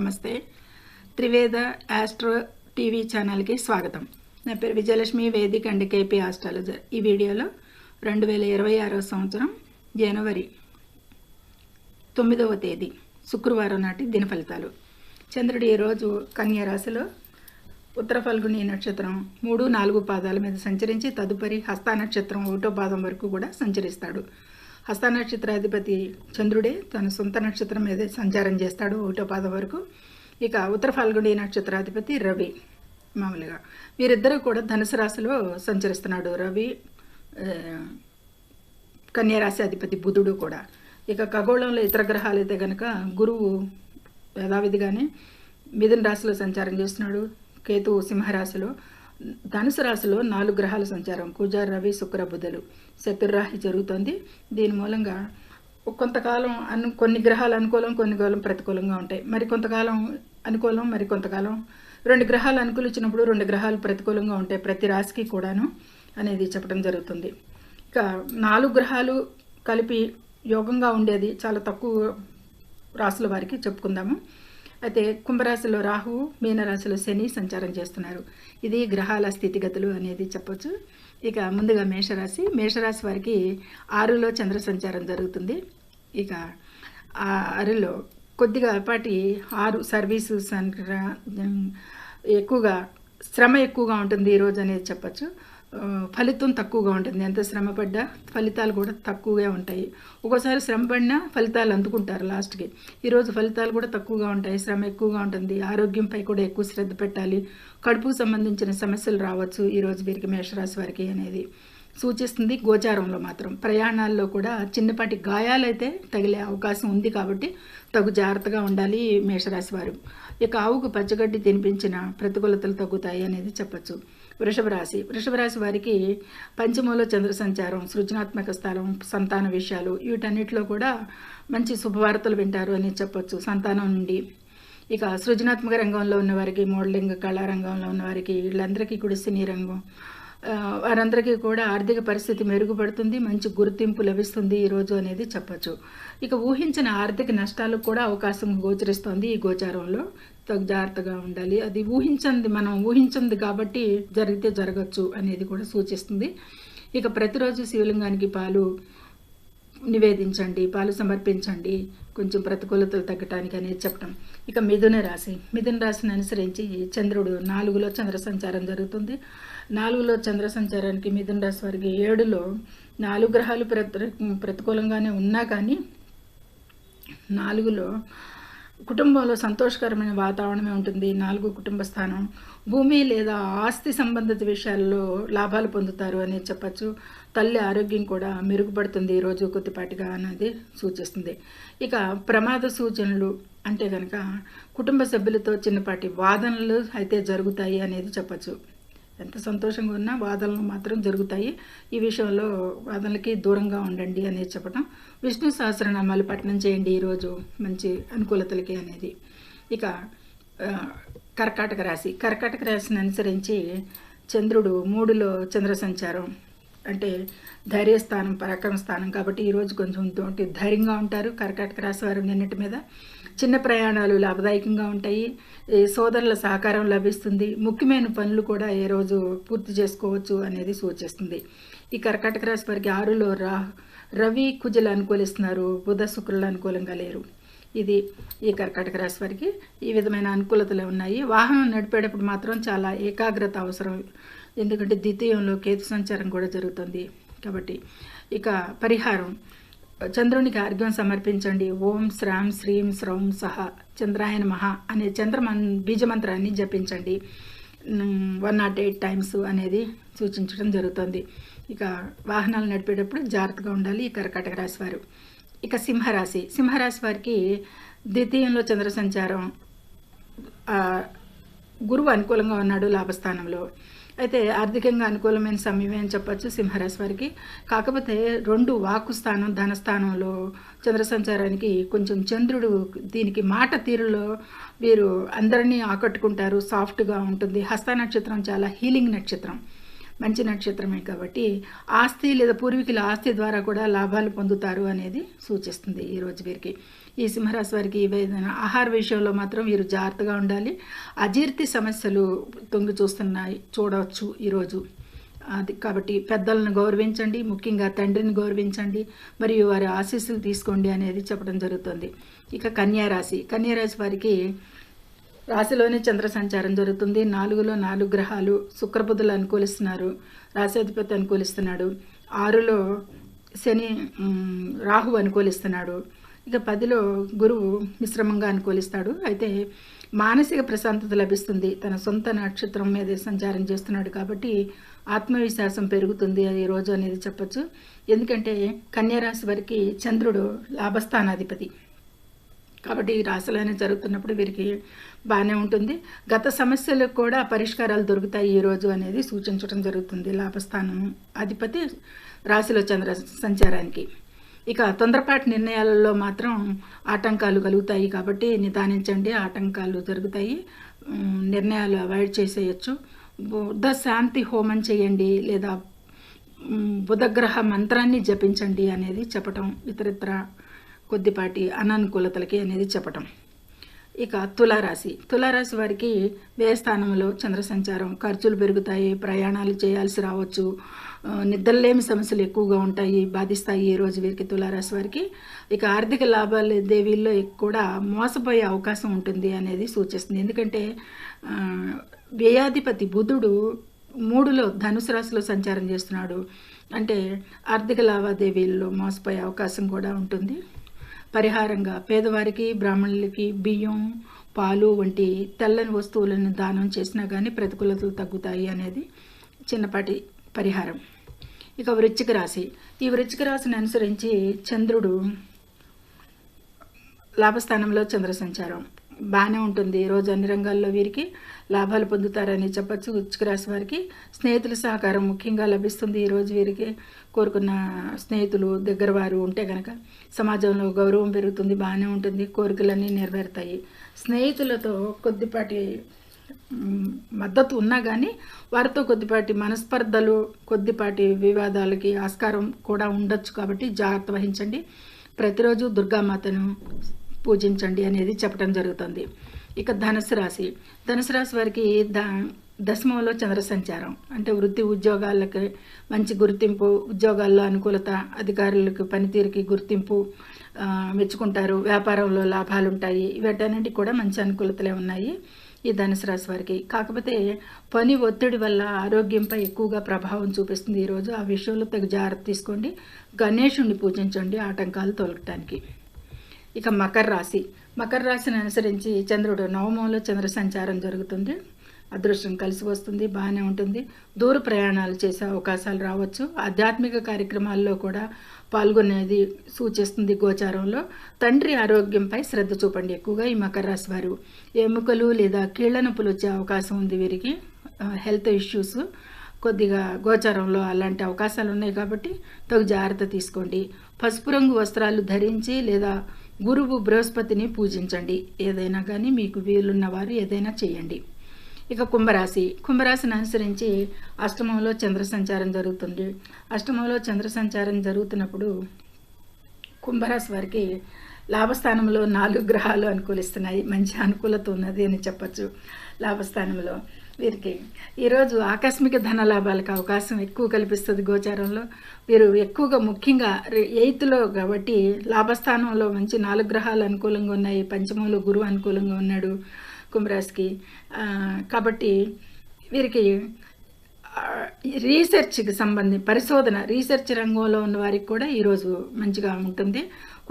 నమస్తే. త్రివేద astro TV ఛానల్కి స్వాగతం. నా పేరు విజయలక్ష్మి, వేదిక అండ్ కేపీ ఆస్ట్రాలజర్. ఈ వీడియోలో 2026 సంవత్సరం జనవరి 9వ తేదీ శుక్రవారం నాటి దిన ఫలితాలు. చంద్రుడు ఈరోజు కన్యా రాశిలో ఉత్తర ఫల్గుని నక్షత్రం 3-4 పాదాల మీద సంచరించి తదుపరి హస్త నక్షత్రం 1వ పాదం వరకు కూడా సంచరిస్తాడు. హస్త నక్షత్రాధిపతి చంద్రుడే తన సొంత నక్షత్రం మీద సంచారం చేస్తాడు 1వ పాదం వరకు. ఇక ఉత్తర ఫల్గుని నక్షత్రాధిపతి రవి మామూలుగా వీరిద్దరూ కూడా ధనుసు రాశిలో సంచరిస్తున్నాడు. రవి కన్యా రాశి అధిపతి బుధుడు కూడా. ఇక ఖగోళంలో ఇతర గ్రహాలు అయితే కనుక గురువు యథావిధిగానే మిథున రాశిలో సంచారం చేస్తున్నాడు. కేతువు సింహరాశిలో, ధనుసు రాశిలో 4 గ్రహాల సంచారం కుజ, రవి, శుక్ర, బుధులు చతుర్రాహి జరుగుతుంది. దీని మూలంగా కొంతకాలం కొన్ని గ్రహాలు అనుకూలం, కొన్ని గ్రహాలు ప్రతికూలంగా ఉంటాయి. మరి కొంతకాలం అనుకూలం, మరి కొంతకాలం 2 గ్రహాలు అనుకూలించినప్పుడు 2 గ్రహాలు ప్రతికూలంగా ఉంటాయి ప్రతి రాశికి కూడాను అనేది చెప్పడం జరుగుతుంది. ఇక 4 గ్రహాలు కలిపి యోగంగా ఉండేది చాలా తక్కువ రాశుల వారికి చెప్పుకుందాము. అయితే కుంభరాశిలో రాహువు, మీనరాశిలో శని సంచారం చేస్తున్నారు. ఇది గ్రహాల స్థితిగతులు అనేది చెప్పొచ్చు. ఇక ముందుగా మేషరాశి వారికి 6లో చంద్ర సంచారం జరుగుతుంది. ఇక 6లో కొద్దిగా పాటి 6 సర్వీసు ఎక్కువగా శ్రమ ఎక్కువగా ఉంటుంది ఈరోజు అనేది చెప్పచ్చు. ఫలితం తక్కువగా ఉంటుంది. ఎంత శ్రమ పడ్డా ఫలితాలు కూడా తక్కువగా ఉంటాయి. ఒక్కోసారి శ్రమ పడినా ఫలితాలు అందుకుంటారు లాస్ట్కి. ఈరోజు ఫలితాలు కూడా తక్కువగా ఉంటాయి, శ్రమ ఎక్కువగా ఉంటుంది. ఆరోగ్యంపై కూడా ఎక్కువ శ్రద్ధ పెట్టాలి. కడుపుకు సంబంధించిన సమస్యలు రావచ్చు ఈరోజు వీరికి, మేషరాశి వారికి అనేది సూచిస్తుంది. గోచారంలో మాత్రం ప్రయాణాల్లో కూడా చిన్నపాటి గాయాలైతే తగిలే అవకాశం ఉంది కాబట్టి తగు జాగ్రత్తగా ఉండాలి మేషరాశి వారు. ఇక ఆవుకు పచ్చగడ్డి తినిపించిన ప్రతికూలతలు తగ్గుతాయి అనేది చెప్పచ్చు. వృషభ రాశి వారికి పంచమంలో చంద్ర సంచారం, సృజనాత్మక స్థలం, సంతాన విషయాలు వీటన్నిటిలో కూడా మంచి శుభవార్తలు వింటారు అని చెప్పొచ్చు సంతానం నుండి. ఇక సృజనాత్మక రంగంలో ఉన్నవారికి, మోడలింగ్ కళారంగంలో ఉన్నవారికి, వీళ్ళందరికీ కూడా సినీ రంగం వారందరికీ కూడా ఆర్థిక పరిస్థితి మెరుగుపడుతుంది, మంచి గుర్తింపు లభిస్తుంది ఈరోజు అనేది చెప్పచ్చు. ఇక ఊహించిన ఆర్థిక నష్టాలకు కూడా అవకాశం గోచరిస్తుంది ఈ గోచారంలో. తగు జాగ్రత్తగా ఉండాలి. అది మనం ఊహించింది కాబట్టి జరిగితే జరగచ్చు అనేది కూడా సూచిస్తుంది. ఇక ప్రతిరోజు శివలింగానికి పాలు నివేదించండి, పాలు సమర్పించండి కొంచెం ప్రతికూలతలు తగ్గటానికి అనేది చెప్పడం. ఇక మిథున రాశిని అనుసరించి చంద్రుడు 4లో చంద్ర సంచారం జరుగుతుంది. 4లో చంద్ర సంచారానికి మిథున రాశి వారికి 7లో 4 గ్రహాలు ప్రతికూలంగానే ఉన్నా కానీ 4లో కుటుంబంలో సంతోషకరమైన వాతావరణమే ఉంటుంది. 4 కుటుంబ స్థానం, భూమి లేదా ఆస్తి సంబంధిత విషయాల్లో లాభాలు పొందుతారు అనేది చెప్పచ్చు. తల్లి ఆరోగ్యం కూడా మెరుగుపడుతుంది ఈరోజు కొద్దిపాటిగా అనేది సూచిస్తుంది. ఇక ప్రమాద సూచనలు అంటే కనుక కుటుంబ సభ్యులతో చిన్నపాటి వాదనలు అయితే జరుగుతాయి అనేది చెప్పచ్చు. ఎంత సంతోషంగా ఉన్నా వాదనలు మాత్రం జరుగుతాయి. ఈ విషయంలో వాదనలకి దూరంగా ఉండండి అనేది చెప్పడం. విష్ణు సహస్రనామాలు పఠనం చేయండి ఈరోజు మంచి అనుకూలతలకి అనేది. ఇక కర్కాటక రాశిని అనుసరించి చంద్రుడు 3లో చంద్ర సంచారం అంటే ధైర్యస్థానం, పరాక్రమ స్థానం కాబట్టి ఈరోజు కొంచెం ధైర్యంగా ఉంటారు కర్కాటక రాశి వారు. నిన్నటి మీద చిన్న ప్రయాణాలు లాభదాయకంగా ఉంటాయి. సోదరుల సహకారం లభిస్తుంది. ముఖ్యమైన పనులు కూడా ఏ రోజు పూర్తి చేసుకోవచ్చు అనేది సూచిస్తుంది. ఈ కర్కాటక రాశి వారికి 6లో రవి, కుజులు అనుకూలిస్తున్నారు, బుధ, శుక్రులు అనుకూలంగా లేరు. ఇది ఈ కర్కాటక రాశి వారికి ఈ విధమైన అనుకూలతలు ఉన్నాయి. వాహనం నడిపేటప్పుడు మాత్రం చాలా ఏకాగ్రత అవసరం, ఎందుకంటే ద్వితీయంలో కేతు సంచారం కూడా జరుగుతుంది కాబట్టి. ఇక పరిహారం, చంద్రునికి అర్ఘ్యం సమర్పించండి. ఓం శ్రాం శ్రీం శ్రౌం సహ చంద్రాయ నమః అనే బీజమంత్రాన్ని జపించండి 108 టైమ్స్ అనేది సూచించడం జరుగుతుంది. ఇక వాహనాలు నడిపేటప్పుడు జాగ్రత్తగా ఉండాలి ఈ కర్కాటక రాశి వారు. ఇక సింహరాశి వారికి ద్వితీయంలో చంద్ర సంచారం, గురువు అనుకూలంగా ఉన్నాడు లాభస్థానంలో. అయితే ఆర్థికంగా అనుకూలమైన సమయమే అని చెప్పచ్చు సింహరాశి వారికి. కాకపోతే 2 వాక్కు స్థానం, ధనస్థానంలో చంద్ర సంచారానికి కొంచెం చంద్రుడు దీనికి మాట తీరులో వీరు అందరినీ ఆకట్టుకుంటారు, సాఫ్ట్గా ఉంటుంది. హస్త నక్షత్రం చాలా హీలింగ్ నక్షత్రం. మంచి నక్షత్రమే కాబట్టి ఆస్తి లేదా పూర్వీకుల ఆస్తి ద్వారా కూడా లాభాలు పొందుతారు అనేది సూచిస్తుంది ఈరోజు వీరికి. ఈ సింహరాశి వారికి ఏదైనా ఆహార విషయంలో మాత్రం వీరు జాగ్రత్తగా ఉండాలి. అజీర్తి సమస్యలు తొంగి చూడవచ్చు ఈరోజు. అది కాబట్టి పెద్దలను గౌరవించండి, ముఖ్యంగా తండ్రిని గౌరవించండి, మరియు వారి ఆశీస్సులు తీసుకోండి అనేది చెప్పడం జరుగుతుంది. ఇక కన్యారాశి వారికి రాశిలోనే చంద్ర సంచారం జరుగుతుంది. 4లో 4 గ్రహాలు. శుక్రబుధులు అనుకూలిస్తున్నారు, రాశాధిపతి అనుకూలిస్తున్నాడు. 6లో శని రాహు అనుకూలిస్తున్నాడు. ఇక 10లో గురువు మిశ్రమంగా అనుకూలిస్తాడు. అయితే మానసిక ప్రశాంతత లభిస్తుంది. తన సొంత నక్షత్రం మీద సంచారం చేస్తున్నాడు కాబట్టి ఆత్మవిశ్వాసం పెరుగుతుంది ఈ రోజు అనేది చెప్పచ్చు. ఎందుకంటే కన్యారాశి వారికి చంద్రుడు లాభస్థానాధిపతి కాబట్టి ఈ రాశిలోనే జరుగుతున్నప్పుడు వీరికి బాగానే ఉంటుంది. గత సమస్యలకు కూడా పరిష్కారాలు దొరుకుతాయి ఈరోజు అనేది సూచించడం జరుగుతుంది. లాభస్థానం అధిపతి రాశిలో చంద్ర సంచారానికి. ఇక తొందరపాటు నిర్ణయాలలో మాత్రం ఆటంకాలు కలుగుతాయి కాబట్టి నిదానించండి, ఆటంకాలు జరుగుతాయి, నిర్ణయాలు అవాయిడ్ చేసేయచ్చు. బుధ శాంతి హోమం చేయండి లేదా బుధగ్రహ మంత్రాన్ని జపించండి అనేది చెప్పటం, ఇతరితర కొద్దిపాటి అననుకూలతలకి అనేది చెప్పటం. ఇక తులారాశి వారికి వ్యయస్థానంలో చంద్ర సంచారం, ఖర్చులు పెరుగుతాయి, ప్రయాణాలు చేయాల్సి రావచ్చు, నిద్రలేమి సమస్యలు ఎక్కువగా ఉంటాయి, బాధిస్తాయి ఈ రోజు వీరికి తులారాశి వారికి. ఇక ఆర్థిక లాభాలు దేవీల్లో కూడా మోసపోయే అవకాశం ఉంటుంది అనేది సూచిస్తుంది. ఎందుకంటే వ్యయాధిపతి బుధుడు 3లో ధనుసు రాశిలో సంచారం చేస్తున్నాడు. అంటే ఆర్థిక లావాదేవీల్లో మోసపోయే అవకాశం కూడా ఉంటుంది. పరిహారంగా పేదవారికి, బ్రాహ్మణులకి బియ్యం, పాలు వంటి తెల్లని వస్తువులను దానం చేసినా కానీ ప్రతికూలతలు తగ్గుతాయి అనేది చిన్నపాటి పరిహారం. ఇక వృశ్చిక రాశిని అనుసరించి చంద్రుడు లాభస్థానంలో చంద్ర సంచారం బాగానే ఉంటుంది. ఈరోజు అన్ని రంగాల్లో వీరికి లాభాలు పొందుతారని చెప్పచ్చు. వృశ్చిక రాశి వారికి స్నేహితుల సహకారం ముఖ్యంగా లభిస్తుంది. ఈరోజు వీరికి కోరుకున్న స్నేహితులు దగ్గర వారు ఉంటే కనుక సమాజంలో గౌరవం పెరుగుతుంది, బాగానే ఉంటుంది, కోరికలన్నీ నెరవేరుతాయి. స్నేహితులతో కొద్దిపాటి మద్దతు ఉన్నా కానీ వారితో కొద్దిపాటి మనస్పర్ధలు, కొద్దిపాటి వివాదాలకి ఆస్కారం కూడా ఉండొచ్చు కాబట్టి జాగ్రత్త వహించండి. ప్రతిరోజు దుర్గామాతను పూజించండి అనేది చెప్పడం జరుగుతుంది. ఇక ధనుసు రాశి వారికి దశమంలో చంద్ర సంచారం అంటే వృత్తి ఉద్యోగాలకి మంచి గుర్తింపు, ఉద్యోగాల్లో అనుకూలత, అధికారులకు పనితీరుకి గుర్తింపు మెచ్చుకుంటారు, వ్యాపారంలో లాభాలు ఉంటాయి. వీటన్నిటికీ కూడా మంచి అనుకూలతలే ఉన్నాయి ఈ ధనుసు రాశి వారికి. కాకపోతే పని ఒత్తిడి వల్ల ఆరోగ్యంపై ఎక్కువగా ప్రభావం చూపిస్తుంది ఈరోజు. ఆ విషయంలో తగు జాగ్రత్త తీసుకోండి. గణేశుణ్ణి పూజించండి ఆటంకాలు తొలగటానికి. ఇక మకర రాశిని అనుసరించి చంద్రుడు నవమంలో చంద్ర సంచారం జరుగుతుంది. అదృష్టం కలిసి వస్తుంది, బాగానే ఉంటుంది. దూర ప్రయాణాలు చేసే అవకాశాలు రావచ్చు. ఆధ్యాత్మిక కార్యక్రమాల్లో కూడా పాల్గొనేది సూచిస్తుంది గోచారంలో. తండ్రి ఆరోగ్యంపై శ్రద్ధ చూపండి ఎక్కువగా ఈ మకర రాశి వారు. ఎముకలు లేదా కీళ్ల నొప్పులు వచ్చే అవకాశం ఉంది వీరికి. హెల్త్ ఇష్యూస్ కొద్దిగా గోచారంలో అలాంటి అవకాశాలు ఉన్నాయి కాబట్టి తగు జాగ్రత్త తీసుకోండి. పసుపు రంగు వస్త్రాలు ధరించి లేదా గురువు బృహస్పతిని పూజించండి. ఏదైనా కానీ మీకు వీలున్న వారు ఏదైనా చేయండి. ఇక కుంభరాశిని అనుసరించి అష్టమంలో చంద్ర సంచారం జరుగుతుంది. అష్టమంలో చంద్ర సంచారం జరుగుతున్నప్పుడు కుంభరాశి వారికి లాభస్థానంలో 4 గ్రహాలు అనుకూలిస్తున్నాయి. మంచి అనుకూలత ఉన్నది అని చెప్పచ్చు. లాభస్థానంలో వీరికి ఈరోజు ఆకస్మిక ధన లాభాలకు అవకాశం ఎక్కువ కల్పిస్తుంది గోచారంలో. వీరు ఎక్కువగా ముఖ్యంగా 8లో కాబట్టి లాభస్థానంలో మంచి 4 గ్రహాలు అనుకూలంగా ఉన్నాయి. పంచమంలో గురువు అనుకూలంగా ఉన్నాడు కుంభరాశికి. కాబట్టి వీరికి రీసెర్చ్కి రీసెర్చ్ రంగంలో ఉన్న వారికి కూడా ఈరోజు మంచిగా ఉంటుంది.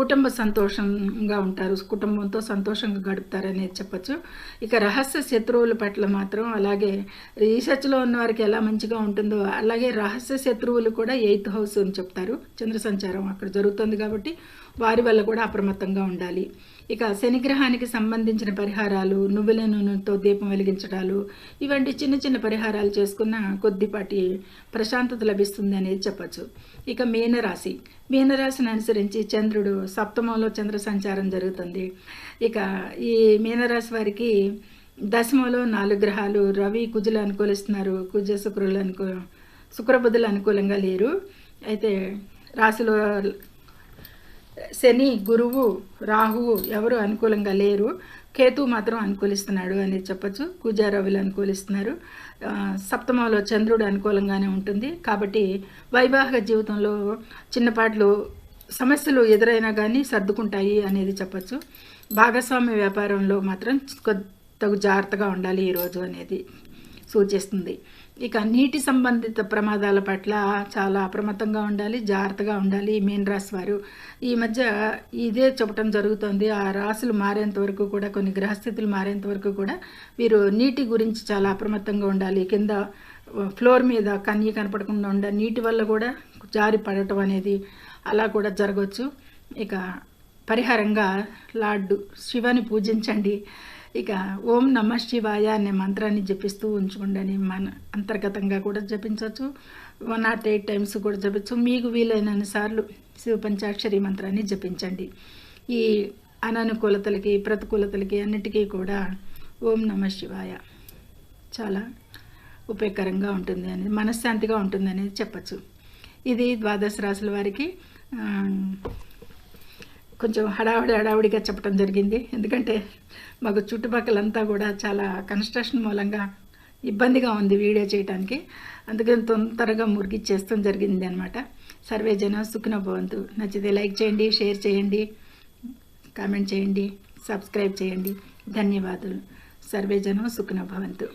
కుటుంబ సంతోషంగా ఉంటారు, కుటుంబంతో సంతోషంగా గడుపుతారనేది చెప్పచ్చు. ఇక రహస్య శత్రువుల పట్ల మాత్రం అలాగే రీసెర్చ్లో ఉన్న వారికి ఎలా మంచిగా ఉంటుందో అలాగే రహస్య శత్రువులు కూడా 8th హౌస్ అని చెప్తారు. చంద్ర సంచారం అక్కడ జరుగుతుంది కాబట్టి వారి వల్ల కూడా అప్రమత్తంగా ఉండాలి. ఇక శనిగ్రహానికి సంబంధించిన పరిహారాలు, నువ్వుల నూనెతో దీపం వెలిగించడాలు, ఇవంటి చిన్న చిన్న పరిహారాలు చేసుకున్న కొద్దిపాటి ప్రశాంతత లభిస్తుంది అనేది చెప్పచ్చు. ఇక మీనరాశిని అనుసరించి చంద్రుడు సప్తమంలో చంద్ర సంచారం జరుగుతుంది. ఇక ఈ మీనరాశి వారికి దశమంలో 4 గ్రహాలు రవి కుజులు అనుకూలిస్తున్నారు. కుజ శుక్రులు శుక్రబుధులు అనుకూలంగా లేరు. అయితే రాశిలో శని, గురువు, రాహువు ఎవరు అనుకూలంగా లేరు. కేతు మాత్రం అనుకూలిస్తున్నాడు అనేది చెప్పచ్చు. కుజ, రవులు అనుకూలిస్తున్నారు. సప్తమంలో చంద్రుడు అనుకూలంగానే ఉంటుంది. కాబట్టి వైవాహిక జీవితంలో చిన్నపాట్లు సమస్యలు ఎదురైనా కానీ సర్దుకుంటాయి అనేది చెప్పచ్చు. భాగస్వామ్య వ్యాపారంలో మాత్రం తగు జాగ్రత్తగా ఉండాలి ఈరోజు అనేది సూచిస్తుంది. ఇక నీటి సంబంధిత ప్రమాదాల పట్ల చాలా అప్రమత్తంగా ఉండాలి, జాగ్రత్తగా ఉండాలి. మీన రాశి వారు ఈ మధ్య ఇదే చెప్పడం జరుగుతుంది. ఆ రాశులు మారేంత వరకు కూడా, కొన్ని గ్రహస్థితులు మారేంత వరకు కూడా వీరు నీటి గురించి చాలా అప్రమత్తంగా ఉండాలి. కింద ఫ్లోర్ మీద కన్నీ కనపడకుండా ఉండాలి. నీటి వల్ల కూడా జారి పడటం అనేది అలా కూడా జరగవచ్చు. ఇక పరిహారంగా లార్డు శివాని పూజించండి. ఇక ఓం నమ శివాయ అనే మంత్రాన్ని జపిస్తూ ఉంచుకోండి. మన అంతర్గతంగా కూడా జపించవచ్చు. 108 టైమ్స్ కూడా జపించు. మీకు వీలైనన్ని సార్లు శివ పంచాక్షరి మంత్రాన్ని జపించండి. ఈ అననుకూలతలకి, ప్రతికూలతలకి అన్నిటికీ కూడా ఓం నమ శివాయ చాలా ఉపయోగకరంగా ఉంటుంది అనేది, మనశ్శాంతిగా ఉంటుంది అనేది చెప్పచ్చు. ఇది ద్వాదశ రాశుల వారికి కొంచెం హడావుడిగా చెప్పడం జరిగింది. ఎందుకంటే మాకు చుట్టుపక్కలంతా కూడా చాలా కన్స్ట్రక్షన్ మూలంగా ఇబ్బందిగా ఉంది వీడియో చేయడానికి. అందుకని తొందరగా మురిగిచ్చేస్తాం జరిగింది అనమాట. సర్వే జన సుఖినో భవంతు. నచ్చితే లైక్ చేయండి, షేర్ చేయండి, కామెంట్ చేయండి, సబ్స్క్రైబ్ చేయండి. ధన్యవాదాలు. సర్వే జన సుఖినో భవంతు.